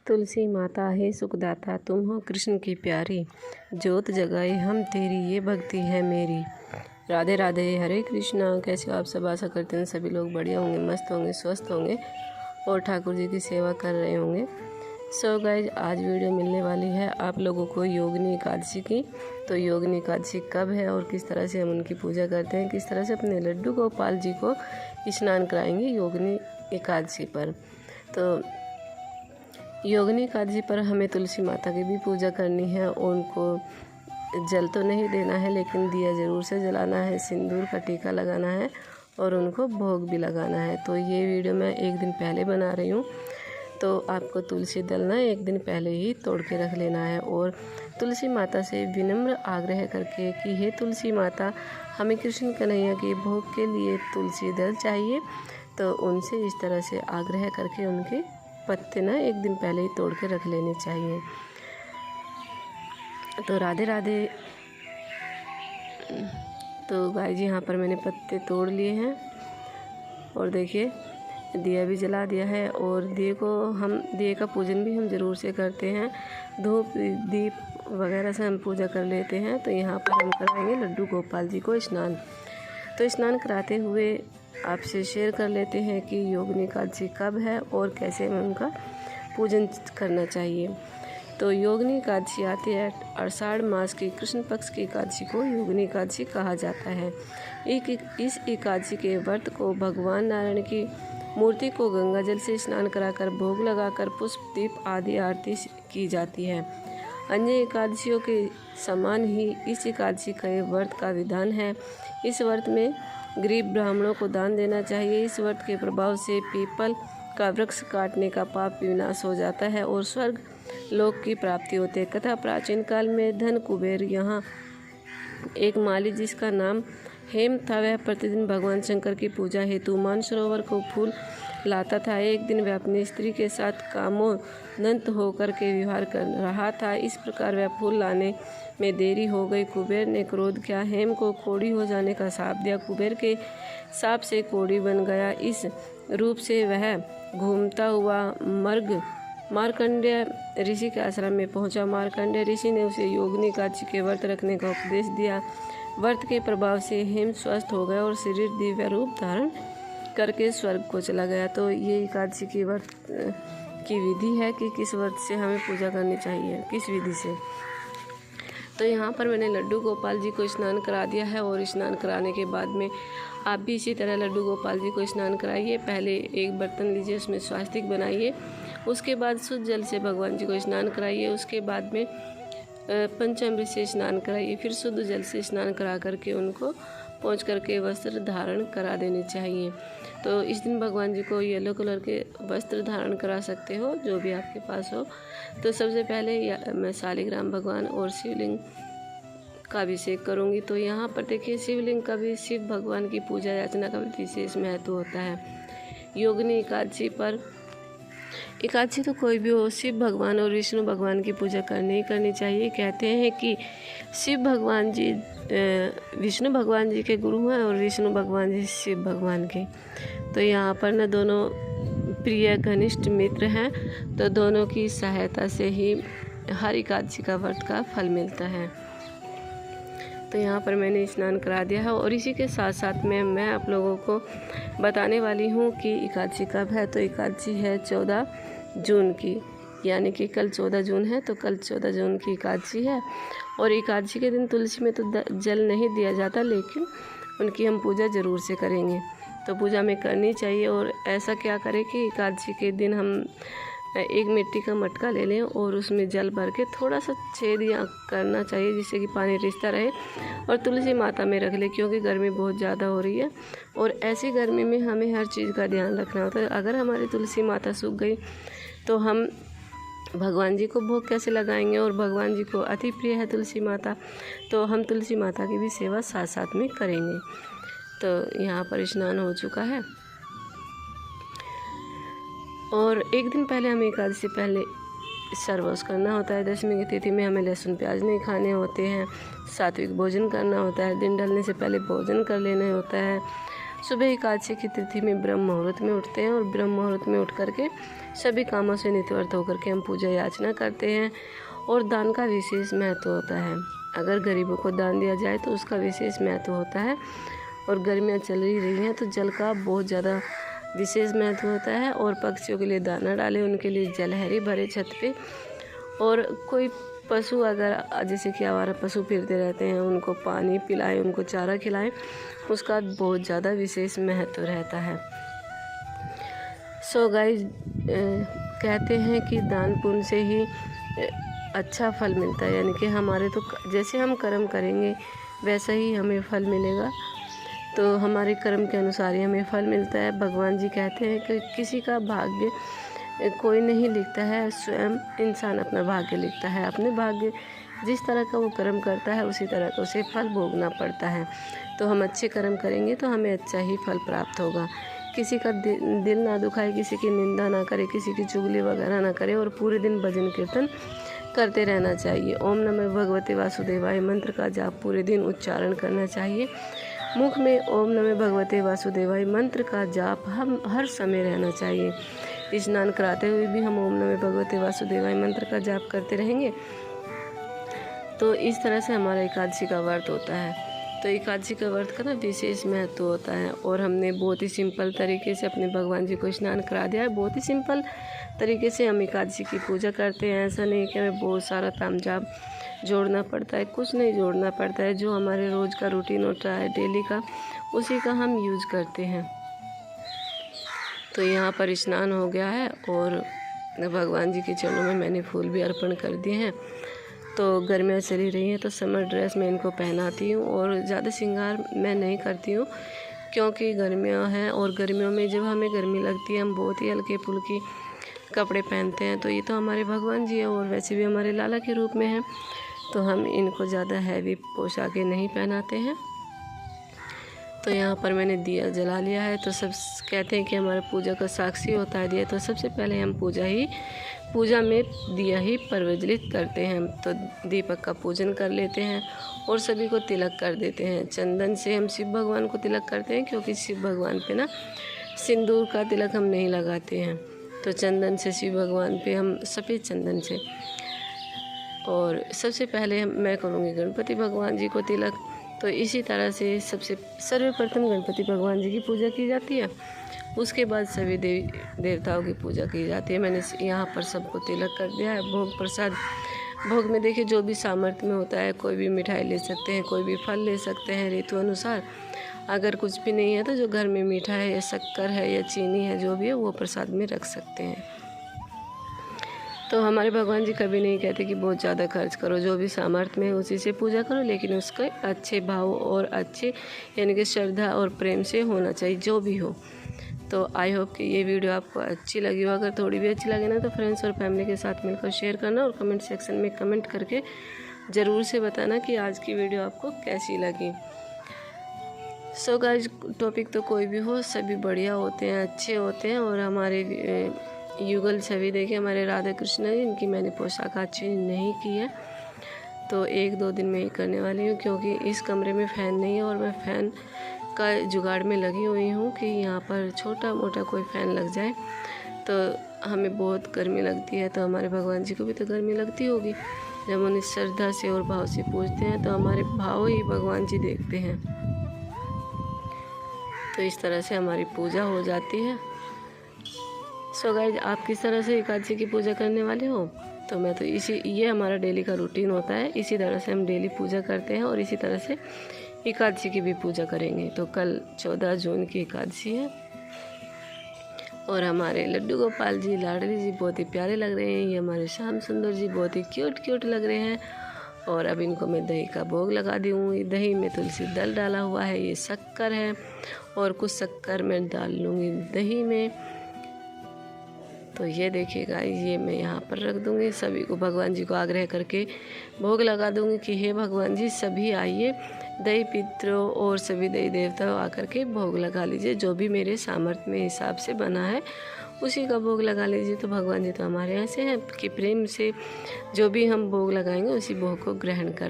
तुलसी माता है सुखदाता, तुम हो कृष्ण की प्यारी, ज्योत जगाए हम तेरी, ये भक्ति है मेरी। राधे राधे, हरे कृष्णा। कैसे हो आप सब? आशा करते हैं सभी लोग बढ़िया होंगे, मस्त होंगे, स्वस्थ होंगे और ठाकुर जी की सेवा कर रहे होंगे। सो गाइज, आज वीडियो मिलने वाली है आप लोगों को योगिनी एकादशी की। तो योगिनी एकादशी कब है और किस तरह से हम उनकी पूजा करते हैं, किस तरह से अपने लड्डू गोपाल जी को स्नान कराएंगे योगिनी एकादशी पर। तो योगिनी एकादशी पर हमें तुलसी माता की भी पूजा करनी है और उनको जल तो नहीं देना है, लेकिन दिया ज़रूर से जलाना है, सिंदूर का टीका लगाना है और उनको भोग भी लगाना है। तो ये वीडियो मैं एक दिन पहले बना रही हूँ। तो आपको तुलसी दल ना एक दिन पहले ही तोड़ के रख लेना है और तुलसी माता से विनम्र आग्रह करके कि हे तुलसी माता, हमें कृष्ण कन्हैया के भोग के लिए तुलसी दल चाहिए। तो उनसे इस तरह से आग्रह करके उनके पत्ते ना एक दिन पहले ही तोड़ के रख लेने चाहिए। तो राधे राधे। तो गाइस, यहाँ पर मैंने पत्ते तोड़ लिए हैं और देखिए दिया भी जला दिया है। और दिए का पूजन भी हम ज़रूर से करते हैं, धूप दीप वगैरह से हम पूजा कर लेते हैं। तो यहाँ पर हम कराएंगे लड्डू गोपाल जी को स्नान। तो स्नान कराते हुए आपसे शेयर कर लेते हैं कि योगिनी एकादशी कब है और कैसे हमें उनका पूजन करना चाहिए। तो योगिनी एकादशी आती है आषाढ़ मास की कृष्ण पक्ष की एकादशी को योगिनी एकादशी कहा जाता है। इस एकादशी के व्रत को भगवान नारायण की मूर्ति को गंगा जल से स्नान कराकर भोग लगाकर पुष्प दीप आदि आरती की जाती है। अन्य एकादशियों के समान ही इस एकादशी का व्रत का विधान है। इस व्रत में गरीब ब्राह्मणों को दान देना चाहिए। इस व्रत के प्रभाव से पीपल का वृक्ष काटने का पाप विनाश हो जाता है और स्वर्ग लोक की प्राप्ति होती है। कथा प्राचीन काल में धन कुबेर यहाँ एक माली जिसका नाम हेम था, वह प्रतिदिन भगवान शंकर की पूजा हेतु मानसरोवर को फूल लाता था। एक दिन वह अपनी स्त्री के साथ कामोन्नत होकर के विहार कर रहा था। इस प्रकार वह फूल लाने में देरी हो गई। कुबेर ने क्रोध किया, हेम को कोढ़ी हो जाने का शाप दिया। कुबेर के शाप से कोढ़ी बन गया। इस रूप से वह घूमता हुआ मार्कंडेय ऋषि के आश्रम में पहुंचा। मार्कंडेय ऋषि ने उसे योगिनी एकादशी के व्रत रखने का उपदेश दिया। व्रत के प्रभाव से हेम स्वस्थ हो गया और शरीर दिव्य रूप धारण करके स्वर्ग को चला गया। तो ये एकादशी की व्रत की विधि है कि किस व्रत से हमें पूजा करनी चाहिए, किस विधि से। तो यहाँ पर मैंने लड्डू गोपाल जी को स्नान करा दिया है और स्नान कराने के बाद में आप भी इसी तरह लड्डू गोपाल जी को स्नान कराइए। पहले एक बर्तन लीजिए, उसमें स्वास्तिक बनाइए, उसके बाद शुद्ध जल से भगवान जी को स्नान कराइए। उसके बाद में पंचामृत से स्नान कराइए, फिर शुद्ध जल से स्नान करा करके उनको पोंछ करके वस्त्र धारण करा देने चाहिए। तो इस दिन भगवान जी को येलो कलर के वस्त्र धारण करा सकते हो, जो भी आपके पास हो। तो सबसे पहले मैं शालिग्राम भगवान और शिवलिंग का अभिषेक करूँगी। तो यहाँ पर देखिए शिवलिंग का भी, शिव भगवान की पूजा याचना का भी विशेष महत्व होता है। योगिनी एकादशी पर, एकादशी तो कोई भी हो, शिव भगवान और विष्णु भगवान की पूजा करनी ही करनी चाहिए। कहते हैं कि शिव भगवान जी विष्णु भगवान जी के गुरु हैं और विष्णु भगवान जी शिव भगवान के। तो यहाँ पर न दोनों प्रिय घनिष्ठ मित्र हैं, तो दोनों की सहायता से ही हर एकादशी का व्रत का फल मिलता है। तो यहाँ पर मैंने स्नान करा दिया है और इसी के साथ साथ में मैं आप लोगों को बताने वाली हूँ कि एकादशी कब है। तो एकादशी है 14 जून की, यानी कि कल 14 जून है। तो कल 14 जून की एकादशी है और एकादशी के दिन तुलसी में तो जल नहीं दिया जाता, लेकिन उनकी हम पूजा ज़रूर से करेंगे। तो पूजा में करनी चाहिए। और ऐसा क्या करें कि एकादशी के दिन हम एक मिट्टी का मटका ले लें और उसमें जल भर के थोड़ा सा छेद या करना चाहिए, जिससे कि पानी रिसता रहे, और तुलसी माता में रख ले, क्योंकि गर्मी बहुत ज़्यादा हो रही है और ऐसी गर्मी में हमें हर चीज़ का ध्यान रखना होता है। अगर हमारी तुलसी माता सूख गई तो हम भगवान जी को भोग कैसे लगाएंगे, और भगवान जी को अति प्रिय है तुलसी माता, तो हम तुलसी माता की भी सेवा साथ साथ में करेंगे। तो यहाँ पर स्नान हो चुका है और एक दिन पहले हमें एकादशी पहले सरवोस करना होता है। दशमी की तिथि में हमें लहसुन प्याज नहीं खाने होते हैं, सात्विक भोजन करना होता है। दिन ढलने से पहले भोजन कर लेना होता है सुबह एकादशी की तिथि में ब्रह्म मुहूर्त में उठते हैं और ब्रह्म मुहूर्त में उठ करके सभी कामों से निवृत्त होकर के हम पूजा याचना करते हैं। और दान का विशेष महत्व होता है। अगर गरीबों को दान दिया जाए तो उसका विशेष महत्व होता है। और गर्मियाँ चल रही हैं तो जल का बहुत ज़्यादा विशेष महत्व होता है। और पक्षियों के लिए दाना डालें, उनके लिए जलहरी भरे छत पे। और कोई पशु अगर जैसे कि आवारा पशु फिरते रहते हैं, उनको पानी पिलाएं, उनको चारा खिलाएं, उसका बहुत ज़्यादा विशेष महत्व रहता है। सो गाइस, कहते हैं कि दान पुण्य से ही अच्छा फल मिलता है, यानी कि हमारे तो जैसे हम कर्म करेंगे वैसा ही हमें फल मिलेगा। तो हमारे कर्म के अनुसार ही हमें फल मिलता है। भगवान जी कहते हैं कि किसी का भाग्य कोई नहीं लिखता है, स्वयं इंसान अपना भाग्य लिखता है। अपने भाग्य जिस तरह का वो कर्म करता है उसी तरह का उसे फल भोगना पड़ता है। तो हम अच्छे कर्म करेंगे तो हमें अच्छा ही फल प्राप्त होगा। किसी का दिल ना दुखाए, किसी की निंदा ना करे, किसी की चुगली वगैरह ना करे और पूरे दिन भजन कीर्तन करते रहना चाहिए। ओम नमः भगवते वासुदेवाय मंत्र का जाप पूरे दिन उच्चारण करना चाहिए। मुख में ओम नमः भगवते वासुदेवाय मंत्र का जाप हम हर समय रहना चाहिए। स्नान कराते हुए भी हम ओम नमः भगवते वासुदेवाय मंत्र का जाप करते रहेंगे। तो इस तरह से हमारा एकादशी का व्रत होता है। तो एकादशी का व्रत का ना विशेष महत्व होता है। और हमने बहुत ही सिंपल तरीके से अपने भगवान जी को स्नान करा दिया है। बहुत ही सिंपल तरीके से हम एकादशी की पूजा करते हैं। ऐसा नहीं कि हमें बहुत सारा तामझाम जोड़ना पड़ता है, कुछ नहीं जोड़ना पड़ता है। जो हमारे रोज़ का रूटीन होता है डेली का, उसी का हम यूज़ करते हैं। तो यहाँ पर स्नान हो गया है और भगवान जी के चरणों में मैंने फूल भी अर्पण कर दिए हैं। तो गर्मियाँ चली रही हैं तो समर ड्रेस मैं इनको पहनाती हूँ और ज़्यादा श्रृंगार मैं नहीं करती हूँ, क्योंकि गर्मियाँ हैं और गर्मियों में जब हमें गर्मी लगती है हम बहुत ही हल्के फुल्के कपड़े पहनते हैं। तो ये तो हमारे भगवान जी हैं और वैसे भी हमारे लाला के रूप में हैं, तो हम इनको ज़्यादा हैवी पोशाकें नहीं पहनाते हैं। तो यहाँ पर मैंने दिया जला लिया है। तो सब कहते हैं कि हमारा पूजा का साक्षी होता है दिया, तो सबसे पहले हम पूजा में दिया ही प्रज्वलित करते हैं। तो दीपक का पूजन कर लेते हैं और सभी को तिलक कर देते हैं। चंदन से हम शिव भगवान को तिलक करते हैं, क्योंकि शिव भगवान पे ना सिंदूर का तिलक हम नहीं लगाते हैं। तो चंदन से शिव भगवान पे हम सफ़ेद चंदन से। और सबसे पहले मैं करूँगी गणपति भगवान जी को तिलक। तो इसी तरह से सबसे सर्वप्रथम गणपति भगवान जी की पूजा की जाती है, उसके बाद सभी देवी देवताओं की पूजा की जाती है। मैंने यहाँ पर सबको तिलक कर दिया है। भोग प्रसाद, भोग में देखिए जो भी सामर्थ्य में होता है, कोई भी मिठाई ले सकते हैं, कोई भी फल ले सकते हैं ऋतु अनुसार। अगर कुछ भी नहीं है तो जो घर में मीठा है या शक्कर है या चीनी है, जो भी है वो प्रसाद में रख सकते हैं। तो हमारे भगवान जी कभी नहीं कहते कि बहुत ज़्यादा खर्च करो, जो भी सामर्थ्य में है उसी से पूजा करो, लेकिन उसके अच्छे भाव और अच्छे यानी कि श्रद्धा और प्रेम से होना चाहिए, जो भी हो। तो आई होप कि ये वीडियो आपको अच्छी लगी हो। अगर थोड़ी भी अच्छी लगे ना तो फ्रेंड्स और फैमिली के साथ मिलकर शेयर करना और कमेंट सेक्शन में कमेंट करके ज़रूर से बताना कि आज की वीडियो आपको कैसी लगी। सो गाइस, टॉपिक तो कोई भी हो, सभी बढ़िया होते हैं, अच्छे होते हैं। और हमारे युगल छवि देखिए, हमारे राधा कृष्ण जी, इनकी मैंने पोशाक आज चेंज नहीं की है। तो 1-2 दिन में ही करने वाली हूँ, क्योंकि इस कमरे में फ़ैन नहीं है और मैं फ़ैन का जुगाड़ में लगी हुई हूँ कि यहाँ पर छोटा मोटा कोई फ़ैन लग जाए। तो हमें बहुत गर्मी लगती है, तो हमारे भगवान जी को भी तो गर्मी लगती होगी। जब उन्हें श्रद्धा से और भाव से पूजते हैं तो हमारे भाव ही भगवान जी देखते हैं। तो इस तरह से हमारी पूजा हो जाती है। सो गाइज, आप किस तरह से एकादशी की पूजा करने वाले हो? तो मैं तो ये हमारा डेली का रूटीन होता है। इसी तरह से हम डेली पूजा करते हैं और इसी तरह से एकादशी की भी पूजा करेंगे। तो कल 14 जून की एकादशी है और हमारे लड्डू गोपाल जी, लाडली जी बहुत ही प्यारे लग रहे हैं। ये हमारे श्याम सुंदर जी बहुत ही क्यूट लग रहे हैं। और अब इनको मैं दही का भोग लगा दी हूँ। दही में तुलसी दल डाला हुआ है, ये शक्कर है और कुछ शक्कर मैं डाल लूँगी दही में। तो ये देखिएगा, ये मैं यहाँ पर रख दूँगी। सभी को भगवान जी को आग्रह करके भोग लगा दूँगी कि हे भगवान जी, सभी आइए, दही पितरों और सभी देवी देवताओं आकर के भोग लगा लीजिए। जो भी मेरे सामर्थ्य में हिसाब से बना है उसी का भोग लगा लीजिए। तो भगवान जी तो हमारे यहाँ से हैं कि प्रेम से जो भी हम भोग लगाएंगे उसी भोग को ग्रहण कर